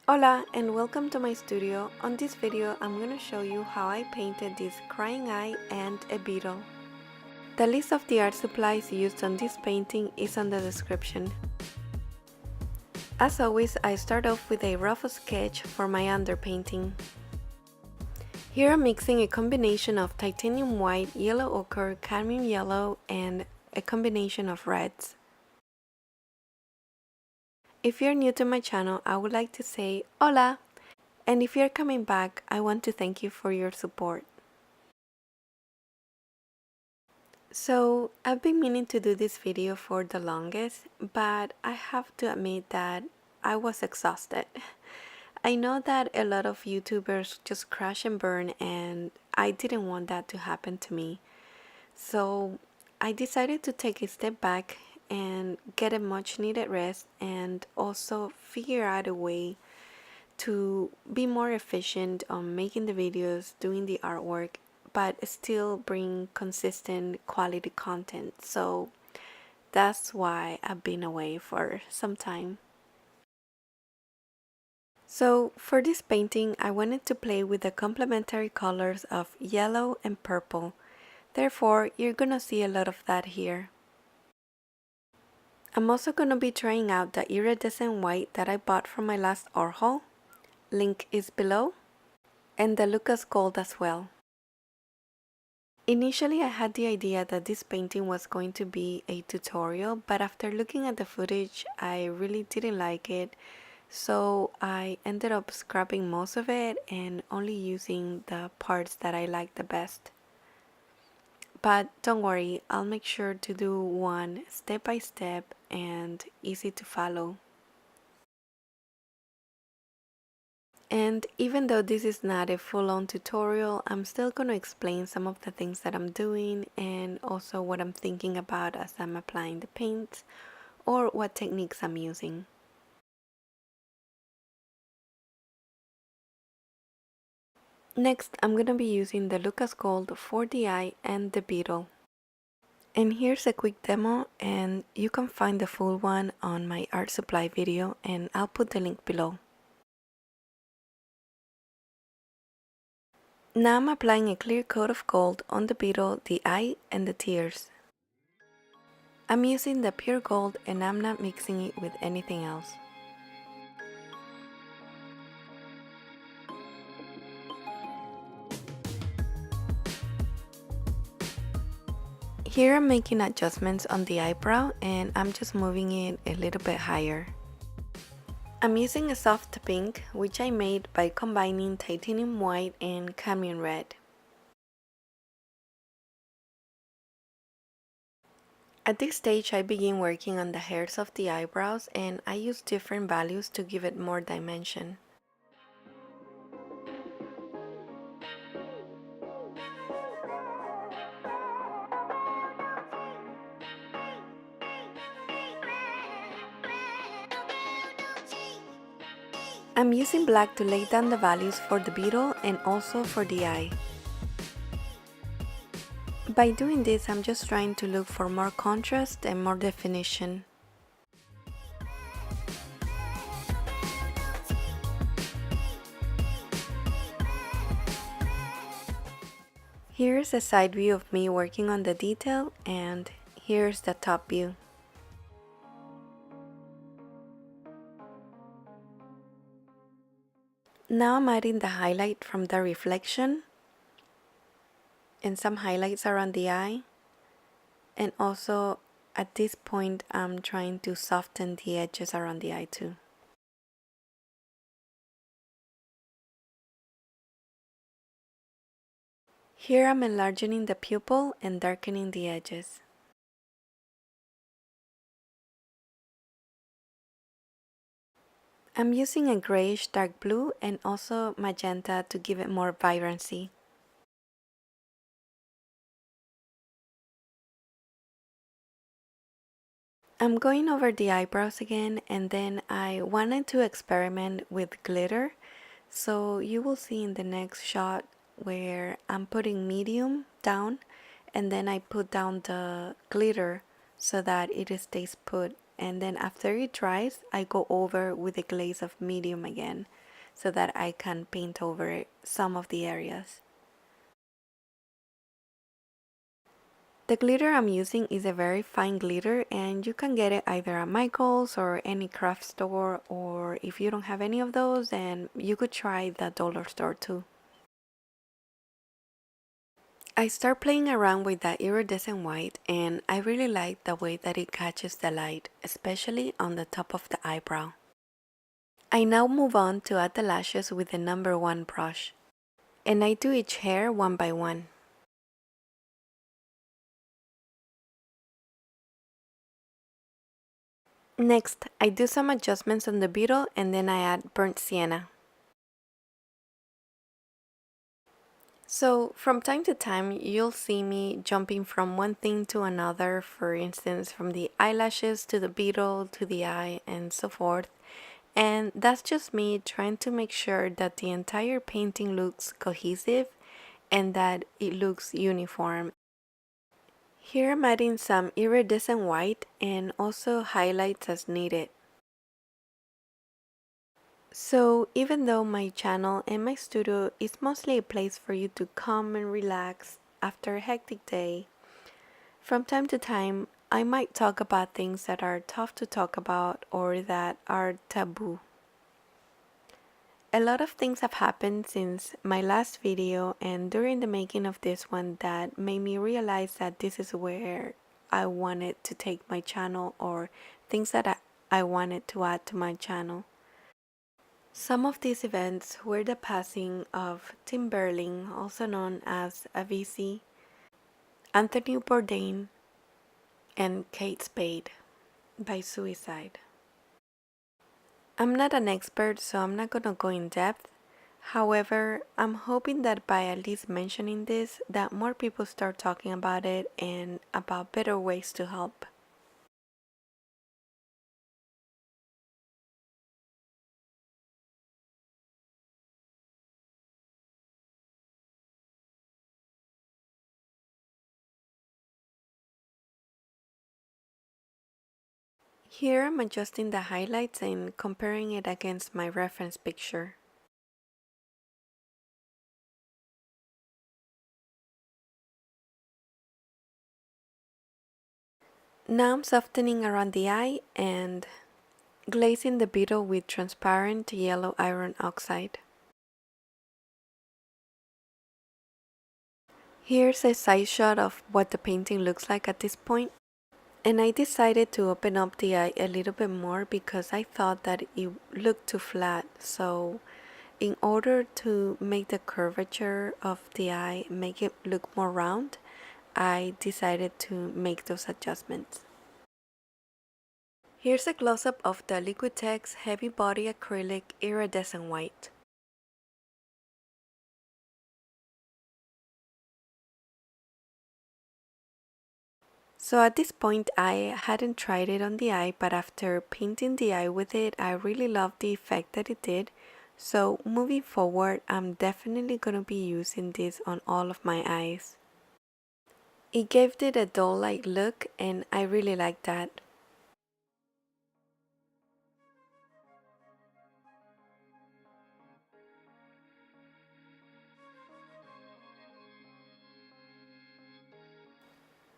Hola and welcome to my studio. On this video I'm going to show you how I painted this crying eye and a beetle. The list of the art supplies used on this painting is on the description. As always, I start off with a rough sketch for my underpainting. Here I'm mixing a combination of titanium white, yellow ochre, cadmium yellow, and a combination of reds. If you're new to my channel, I would like to say hola! And if you're coming back, I want to thank you for your support. So, I've been meaning to do this video for the longest, but I have to admit that I was exhausted. I know that a lot of YouTubers just crash and burn, and I didn't want that to happen to me. So, I decided to take a step back and get a much needed rest and also figure out a way to be more efficient on making the videos, doing the artwork, but still bring consistent quality content. So that's why I've been away for some time. So for this painting, I wanted to play with the complementary colors of yellow and purple. Therefore, you're gonna see a lot of that here. I'm also gonna be trying out the iridescent white that I bought from my last art haul. Link is below. And the Lucas Gold as well. Initially I had the idea that this painting was going to be a tutorial, but after looking at the footage I really didn't like it, so I ended up scrapping most of it and only using the parts that I liked the best. But don't worry, I'll make sure to do one step by step and easy to follow. And even though this is not a full-on tutorial, I'm still going to explain some of the things that I'm doing and also what I'm thinking about as I'm applying the paints or what techniques I'm using. Next, I'm going to be using the Lucas Gold for the eye and the beetle. And here's a quick demo, and you can find the full one on my art supply video, and I'll put the link below. Now I'm applying a clear coat of gold on the beetle, the eye, and the tears. I'm using the pure gold and I'm not mixing it with anything else. Here I'm making adjustments on the eyebrow and I'm just moving it a little bit higher. I'm using a soft pink, which I made by combining titanium white and cadmium red. At this stage I begin working on the hairs of the eyebrows and I use different values to give it more dimension. I'm using black to lay down the values for the beetle and also for the eye. By doing this, I'm just trying to look for more contrast and more definition. Here's a side view of me working on the detail, and here's the top view. Now I'm adding the highlight from the reflection and some highlights around the eye, and also at this point I'm trying to soften the edges around the eye too. Here I'm enlarging the pupil and darkening the edges. I'm using a grayish dark blue and also magenta to give it more vibrancy. I'm going over the eyebrows again, and then I wanted to experiment with glitter, so you will see in the next shot where I'm putting medium down and then I put down the glitter so that it stays put and then after it dries, I go over with a glaze of medium again so that I can paint over some of the areas. The glitter I'm using is a very fine glitter, and you can get it either at Michael's or any craft store, or if you don't have any of those, then you could try the dollar store too. I start playing around with that iridescent white, and I really like the way that it catches the light, especially on the top of the eyebrow. I now move on to add the lashes with the number 1 brush, and I do each hair one by one. Next, I do some adjustments on the beetle, and then I add burnt sienna. So from time to time, you'll see me jumping from one thing to another, for instance, from the eyelashes to the beetle to the eye and so forth. And that's just me trying to make sure that the entire painting looks cohesive and that it looks uniform. Here I'm adding some iridescent white and also highlights as needed. So even though my channel and my studio is mostly a place for you to come and relax after a hectic day, from time to time I might talk about things that are tough to talk about or that are taboo. A lot of things have happened since my last video and during the making of this one that made me realize that this is where I wanted to take my channel, or things that I wanted to add to my channel. Some of these events were the passing of Tim Berling, also known as Avicii, Anthony Bourdain, and Kate Spade by suicide. I'm not an expert, so I'm not gonna go in depth. However, I'm hoping that by at least mentioning this, that more people start talking about it and about better ways to help. Here I'm adjusting the highlights and comparing it against my reference picture. Now I'm softening around the eye and glazing the beetle with transparent yellow iron oxide. Here's a side shot of what the painting looks like at this point. And I decided to open up the eye a little bit more because I thought that it looked too flat. So in order to make the curvature of the eye, make it look more round, I decided to make those adjustments. Here's a close-up of the Liquitex Heavy Body Acrylic Iridescent White. So at this point I hadn't tried it on the eye, but after painting the eye with it, I really loved the effect that it did. So moving forward, I'm definitely gonna be using this on all of my eyes. It gave it a doll-like look and I really like that.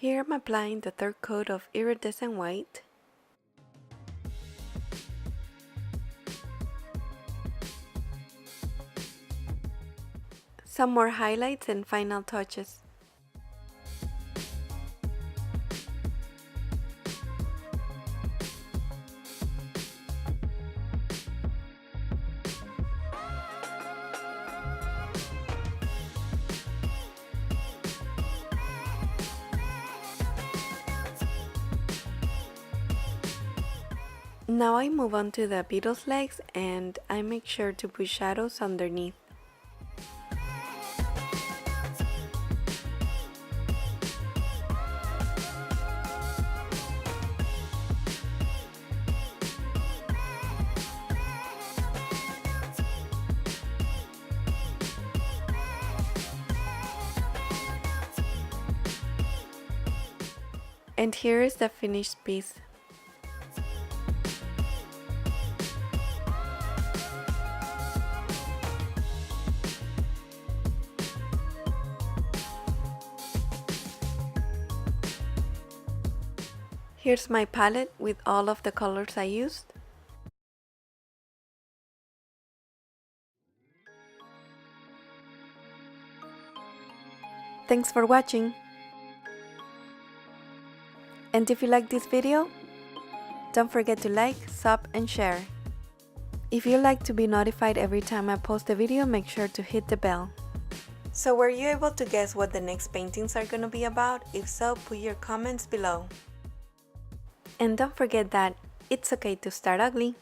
Here I'm applying the third coat of iridescent white. Some more highlights and final touches. Now I move on to the beetle's legs and I make sure to put shadows underneath. And here is the finished piece. Here's my palette with all of the colors I used. Thanks for watching. And if you like this video, don't forget to like, sub, and share. If you'd like to be notified every time I post a video, make sure to hit the bell. So were you able to guess what the next paintings are gonna be about? If so, put your comments below. And don't forget that it's okay to start ugly.